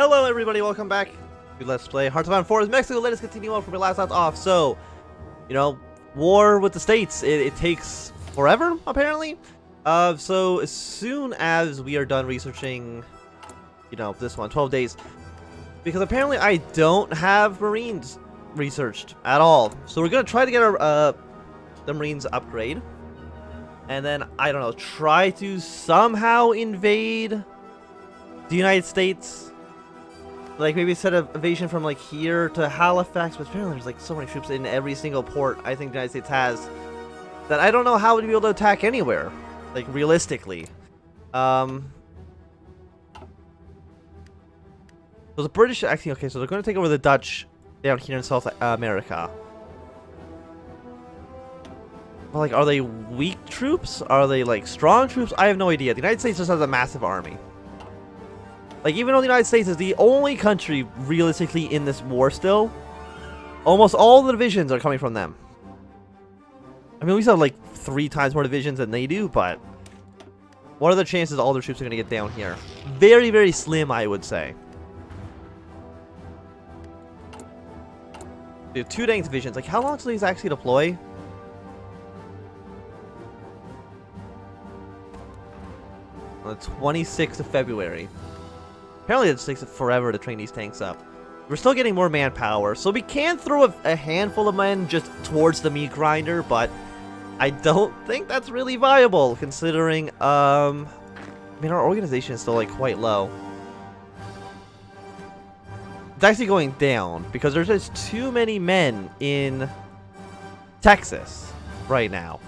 Hello everybody, welcome back to Let's Play Hearts of Iron 4 Mexico. Let us continue on from where we last left off. So, war with the states, it takes forever, apparently. So as soon as we are done researching, this one, 12 days. Because apparently I don't have Marines researched at all. So we're gonna try to get our, the Marines upgrade. And then, I don't know, try to somehow invade the United States. Like, maybe set an invasion from, like, here to Halifax, but apparently there's, like, so many troops in every single port I think the United States has that I don't know how to be able to attack anywhere, like, realistically. So the British, actually, okay, so they're going to take over the Dutch down here in South America. But, like, are they weak troops? Are they, like, strong troops? I have no idea. The United States just has a massive army. Like, even though the United States is the only country realistically in this war still, almost all the divisions are coming from them. I mean, we still have like 3 times more divisions than they do, but what are the chances all their troops are going to get down here? Very, very slim, I would say. We have 2 dang divisions. Like, how long till these actually deploy? On the 26th of February. Apparently it just takes forever to train these tanks up. We're still getting more manpower, so we can throw a handful of men just towards the meat grinder, but I don't think that's really viable, considering, I mean, our organization is still, like, quite low. It's actually going down, because there's just too many men in Texas right now.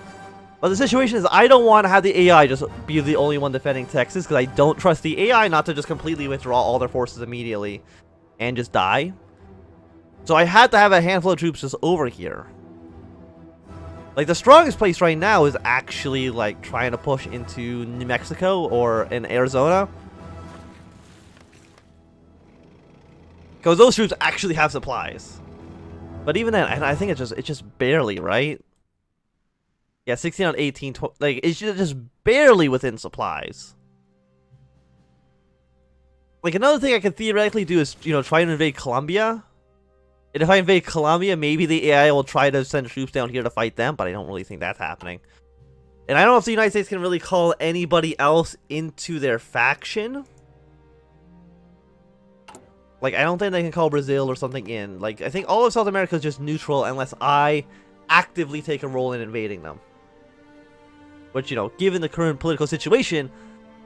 But the situation is, I don't want to have the AI just be the only one defending Texas, because I don't trust the AI not to just completely withdraw all their forces immediately and just die. So I had to have a handful of troops just over here. Like, the strongest place right now is actually, like, trying to push into New Mexico or in Arizona. Because those troops actually have supplies. But even then, I think it's just barely, right? Yeah, 16 on 18, like, it's just barely within supplies. Like, another thing I could theoretically do is, try to invade Colombia. And if I invade Colombia, maybe the AI will try to send troops down here to fight them, but I don't really think that's happening. And I don't know if the United States can really call anybody else into their faction. Like, I don't think they can call Brazil or something in. Like, I think all of South America is just neutral unless I actively take a role in invading them. Which, given the current political situation,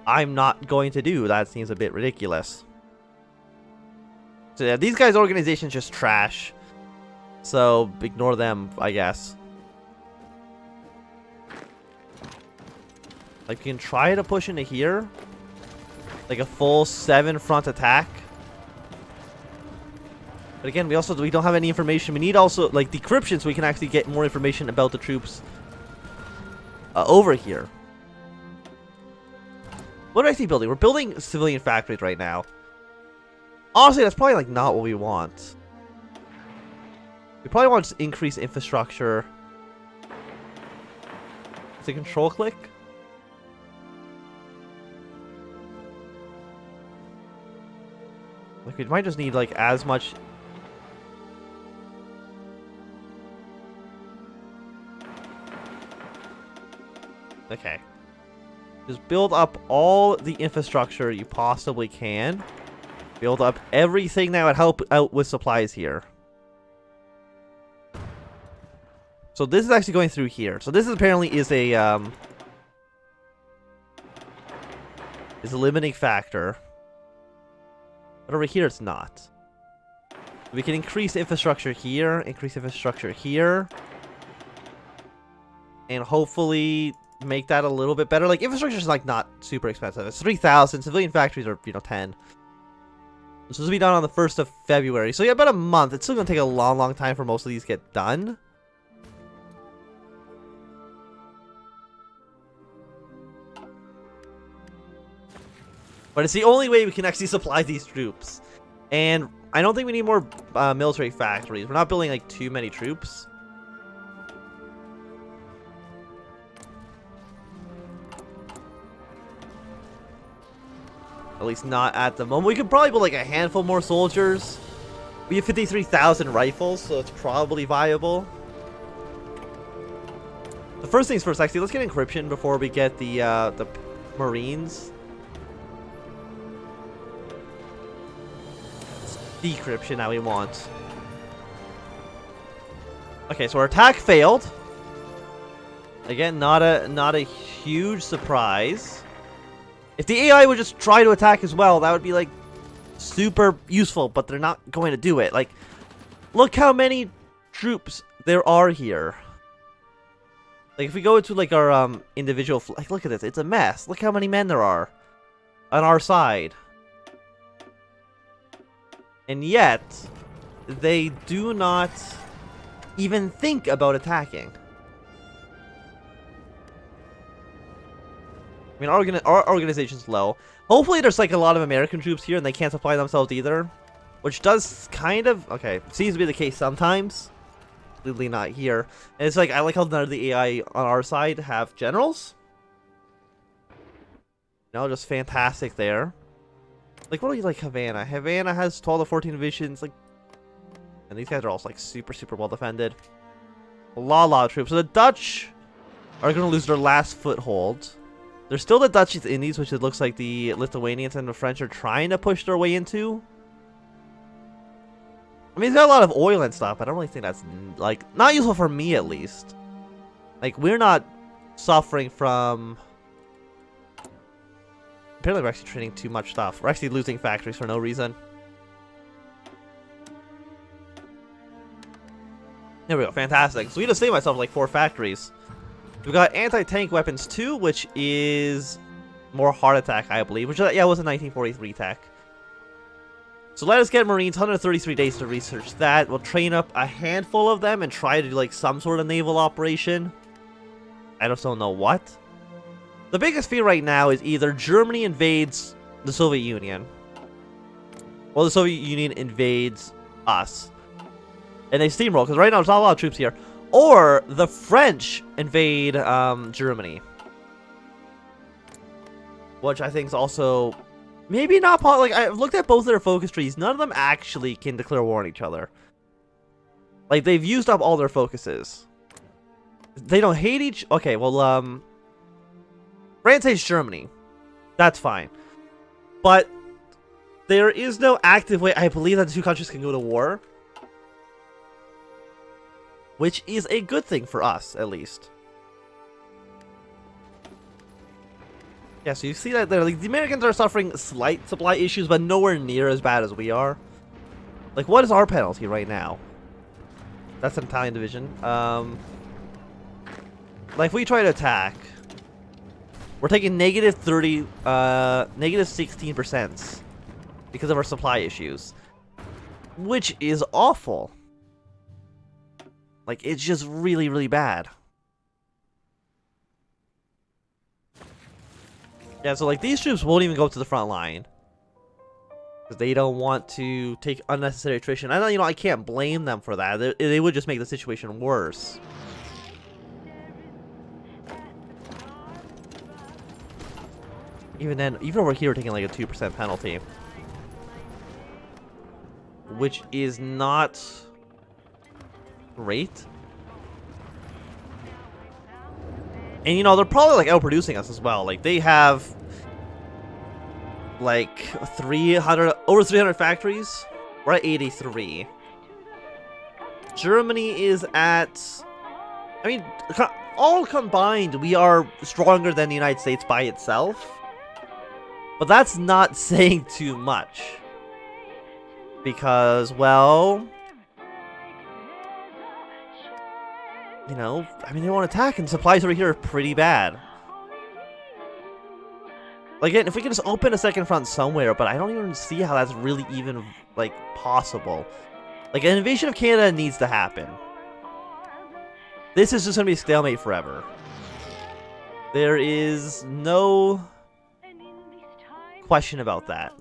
I'm not going to do. That seems a bit ridiculous. So yeah, these guys' organization's just trash. So, ignore them, I guess. Like, you can try to push into here. Like a full 7 front attack. But again, we don't have any information. We need also, like, decryption so we can actually get more information about the troops over here. What are we actually building? We're building civilian factories right now. Honestly, that's probably, like, not what we want. We probably want to increase infrastructure. Is it control click? Like, we might just need, like, as much... Okay. Just build up all the infrastructure you possibly can. Build up everything that would help out with supplies here. So this is actually going through here. So this is apparently is a limiting factor. But over here it's not. We can increase infrastructure here, increase infrastructure here. And hopefully make that a little bit better. Like, infrastructure is, like, not super expensive. It's 3,000. Civilian factories are, 10. This will be done on the 1st of February. So, yeah, about a month. It's still going to take a long, long time for most of these to get done. But it's the only way we can actually supply these troops. And I don't think we need more military factories. We're not building, like, too many troops. At least not at the moment. We could probably put like a handful more soldiers. We have 53,000 rifles, so it's probably viable. The first things first, actually, let's get encryption before we get the Marines. It's decryption that we want. Okay, so our attack failed. Again, not a huge surprise. If the AI would just try to attack as well, that would be like super useful, but they're not going to do it. Like, look how many troops there are here. Like, if we go into like our individual, like, look at this, it's a mess. Look how many men there are on our side, and yet they do not even think about attacking. I mean, our organization's low. Hopefully there's like a lot of American troops here and they can't supply themselves either. Which does kind of... Okay, seems to be the case sometimes. Completely not here. And it's like, I like how none of the AI on our side have generals. No, just fantastic there. Like, what do you like Havana? Havana has 12 to 14 divisions. Like, and these guys are also like super, super well defended. A lot of troops. So the Dutch are going to lose their last foothold. There's still the Dutch East Indies, which it looks like the Lithuanians and the French are trying to push their way into. I mean, he's got a lot of oil and stuff, but I don't really think that's, like, not useful for me, at least. Like, we're not suffering from... Apparently we're actually trading too much stuff. We're actually losing factories for no reason. There we go, fantastic. So we just saved myself like 4 factories. We've got anti-tank weapons too, which is more heart attack, I believe. Which, yeah, was a 1943 tech. So let us get Marines, 133 days to research that. We'll train up a handful of them and try to do like some sort of naval operation. I just don't know what. The biggest fear right now is either Germany invades the Soviet Union, or the Soviet Union invades us. And they steamroll, because right now there's not a lot of troops here. Or the French invade Germany. Which I think is also maybe not like, I've looked at both of their focus trees. None of them actually can declare war on each other. Like, they've used up all their focuses. They don't hate each... Okay, well, France hates Germany. That's fine. But there is no active way, I believe, that the two countries can go to war. Which is a good thing for us, at least. Yeah, so you see that there, like, the Americans are suffering slight supply issues, but nowhere near as bad as we are. Like, what is our penalty right now? That's an Italian division. Like, if we try to attack, we're taking negative 16% because of our supply issues, which is awful. Like, it's just really, really bad. Yeah, so, like, these troops won't even go to the front line. Because they don't want to take unnecessary attrition. I know, you know, I can't blame them for that. They would just make the situation worse. Even then, even over here, we're taking, like, a 2% penalty. Which is not... great. And you know, they're probably like outproducing us as well. Like, they have like 300, over 300 factories. We're at 83. Germany is at, I mean, all combined, we are stronger than the United States by itself. But that's not saying too much. Because, well, you know, I mean, they won't attack, and supplies over here are pretty bad. Like, again, if we can just open a second front somewhere, but I don't even see how that's really even, like, possible. Like, an invasion of Canada needs to happen. This is just gonna be a stalemate forever. There is no question about that.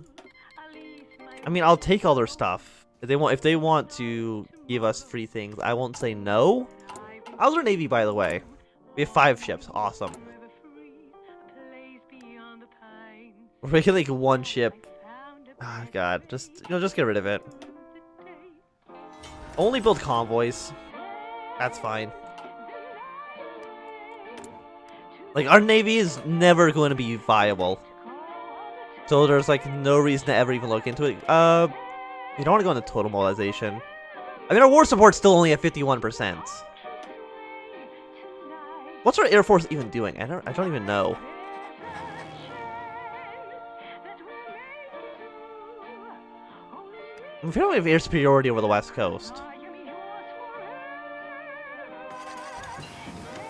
I mean, I'll take all their stuff. If they want to give us free things, I won't say no. How's our navy, by the way? We have 5 ships. Awesome. We're making like one ship. Oh god, just just get rid of it. Only build convoys. That's fine. Like, our navy is never going to be viable. So there's like no reason to ever even look into it. You don't want to go into total mobilization. I mean, our war support's still only at 51%. What's our Air Force even doing? I don't even know. We don't have air superiority over the West Coast.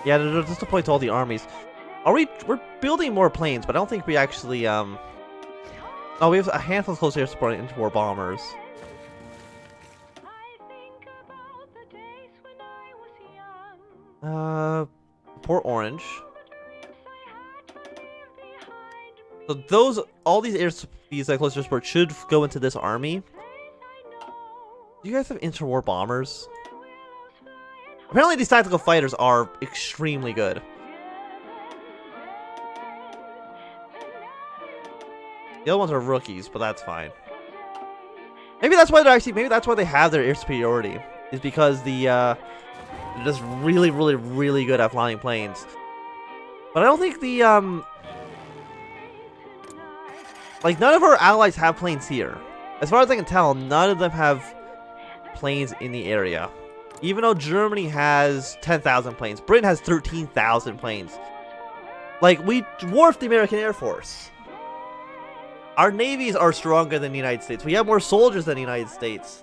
Yeah, they're just deployed to all the armies. We're building more planes, but I don't think we actually, oh, we have a handful of close air support interwar bombers. Port Orange. So all these close air support should go into this army. Do you guys have interwar bombers? Apparently these tactical fighters are extremely good. The other ones are rookies, but that's fine. Maybe that's why maybe that's why they have their air superiority. Is because they're just really, really, really good at flying planes. But I don't think like, none of our allies have planes here. As far as I can tell, none of them have planes in the area. Even though Germany has 10,000 planes, Britain has 13,000 planes. Like, we dwarfed the American Air Force. Our navies are stronger than the United States. We have more soldiers than the United States.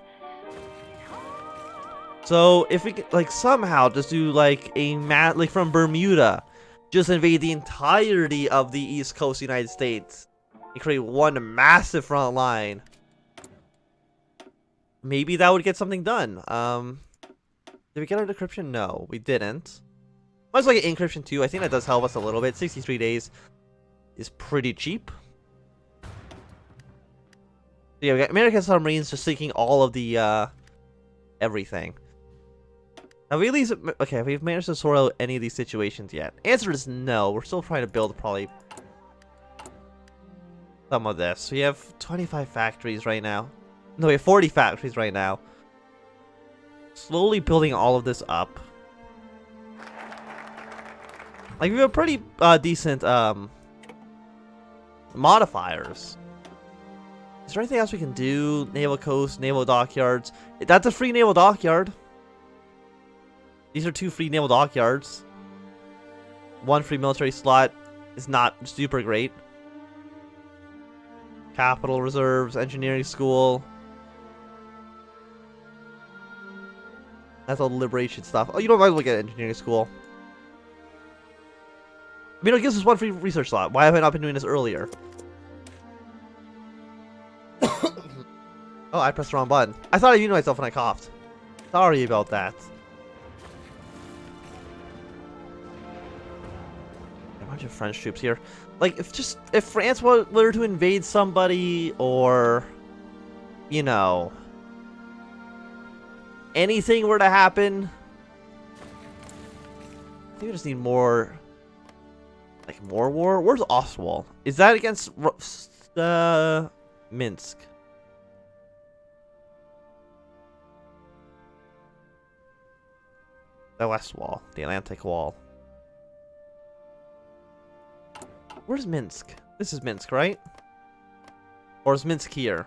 So if we could, like, somehow just do like like from Bermuda, just invade the entirety of the East Coast of the United States and create one massive front line, maybe that would get something done. Did we get our decryption? No, we didn't. Might as well get encryption too. I think that does help us a little bit. 63 days is pretty cheap. Yeah, we got American submarines just sinking all of the everything. Have we at least have we managed to sort out any of these situations yet? Answer is no. We're still trying to build probably some of this. We have 25 factories right now. No, we have 40 factories right now. Slowly building all of this up. Like, we have pretty decent modifiers. Is there anything else we can do? Naval coast, naval dockyards. That's a free naval dockyard. These are 2 free naval dockyards. 1 free military slot is not super great. Capital reserves, engineering school. That's all liberation stuff. Oh, you don't mind look at engineering school. I mean, it gives us 1 free research slot. Why have I not been doing this earlier? Oh, I pressed the wrong button. I thought I muted myself when I coughed. Sorry about that. A bunch of French troops here. Like, if France were to invade somebody, or, you know, anything were to happen, I think we just need more, like, more war. Where's Oswald? Is that against Minsk? The West Wall, the Atlantic Wall. Where's Minsk? This is Minsk, right? Or is Minsk here?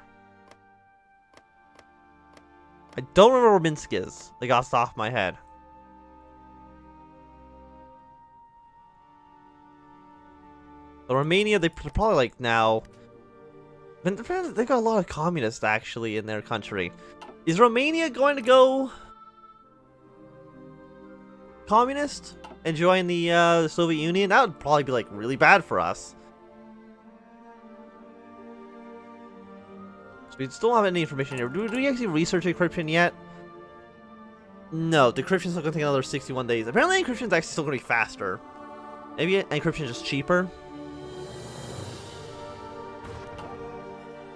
I don't remember where Minsk is. Like, off the top of my head. So Romania, they're probably like now. They've got a lot of communists actually in their country. Is Romania going to go communist and join the Soviet Union? That would probably be like really bad for us. So we still don't have any information here. Do we actually research encryption yet? No, decryption is still going to take another 61 days. Apparently encryption is actually still going to be faster. Maybe encryption is just cheaper.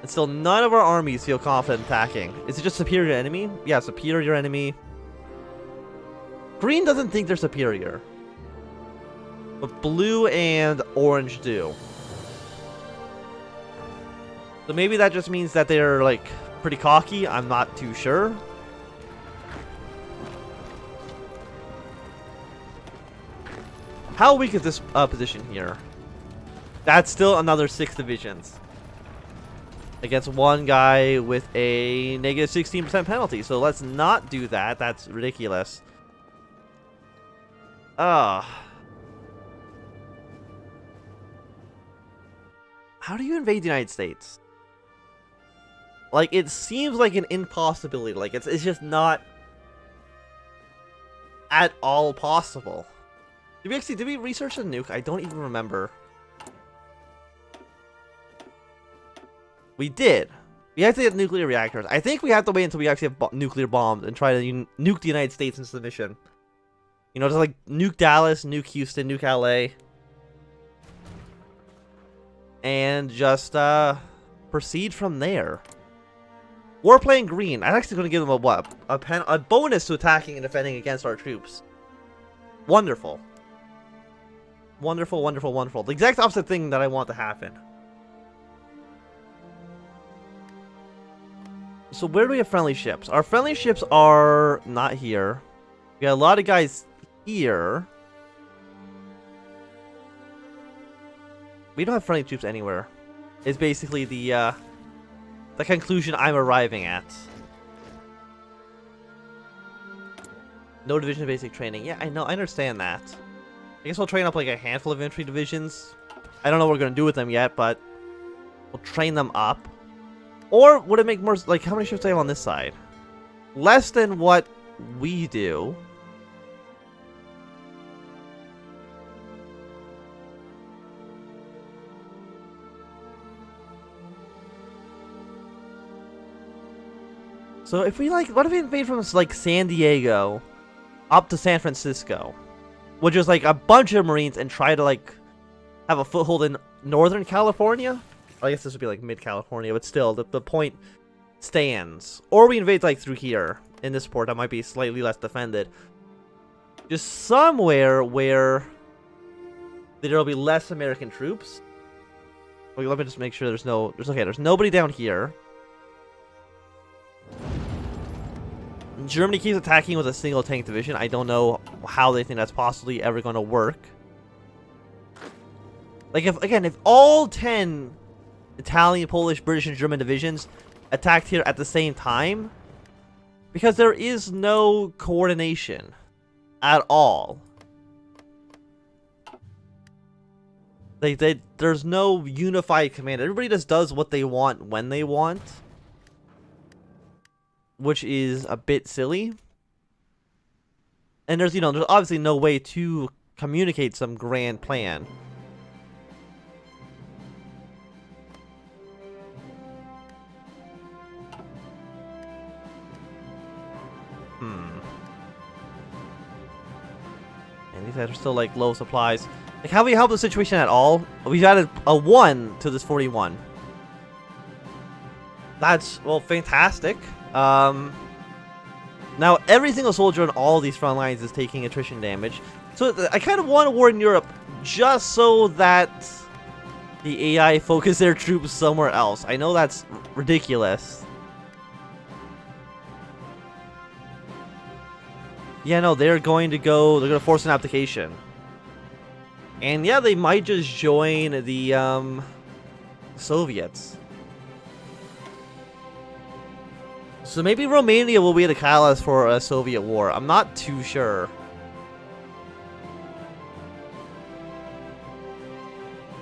And still, none of our armies feel confident attacking. Is it just superior enemy? Yeah, superior enemy. Green doesn't think they're superior. But blue and orange do. So maybe that just means that they're, like, pretty cocky. I'm not too sure. How weak is this position here? That's still another 6 divisions. Against one guy with a negative 16% penalty. So let's not do that. That's ridiculous. How do you invade the United States? Like, it seems like an impossibility. Like, it's just not at all possible. Did we research the nuke? I don't even remember. We did. We have to get nuclear reactors. I think we have to wait until we actually have nuclear bombs and try to nuke the United States into submission. You know, just like nuke Dallas, nuke Houston, nuke LA. And just proceed from there. We're playing green. I'm actually going to give them a bonus to attacking and defending against our troops. Wonderful. Wonderful, wonderful, wonderful. The exact opposite thing that I want to happen. So where do we have friendly ships? Our friendly ships are not here. We got a lot of guys here. We don't have friendly troops anywhere. It's basically the conclusion I'm arriving at. No division of basic training. Yeah, I know. I understand that. I guess we'll train up like a handful of infantry divisions. I don't know what we're going to do with them yet, but we'll train them up. Or would it make more, like, how many ships do I have on this side? Less than what we do. So if we, like, what if we invade from, like, San Diego up to San Francisco? Which is, like, a bunch of Marines and try to, like, have a foothold in Northern California? I guess this would be like mid-California, but still, the point stands. Or we invade like through here in this port that might be slightly less defended. Just somewhere where there'll be less American troops. Okay, let me just make sure there's nobody down here. Germany keeps attacking with a single tank division. I don't know how they think that's possibly ever going to work. Like, if all 10 Italian, Polish, British, and German divisions attacked here at the same time, because there is no coordination at all. There's no unified command. Everybody just does what they want when they want, which is a bit silly. And there's obviously no way to communicate some grand plan. And these guys are still like low supplies. Like, how do we help the situation at all? We've added a 1 to this 41. That's, well, fantastic. Now every single soldier on all these front lines is taking attrition damage. So I kind of want a war in Europe just so that the AI focus their troops somewhere else. I know that's ridiculous. Yeah, no, they're going to force an application. And yeah, they might just join the Soviets. So maybe Romania will be the catalyst for a Soviet war. I'm not too sure.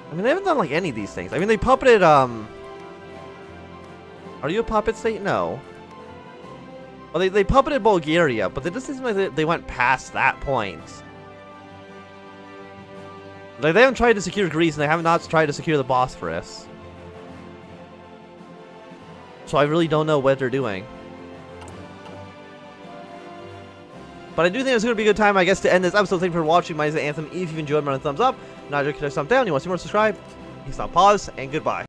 I mean, they haven't done like any of these things. I mean, they puppeted, Are you a puppet state? No. Well, they puppeted Bulgaria, but it just seems like they went past that point. Like, they haven't tried to secure Greece, and they have not tried to secure the Bosphorus. So I really don't know what they're doing. But I do think it's going to be a good time, I guess, to end this episode. Thank you for watching. My name is Anthem. If you enjoyed, remember to thumbs up. Not just thumbs down. You want to see more, subscribe. Please stop, pause, and goodbye.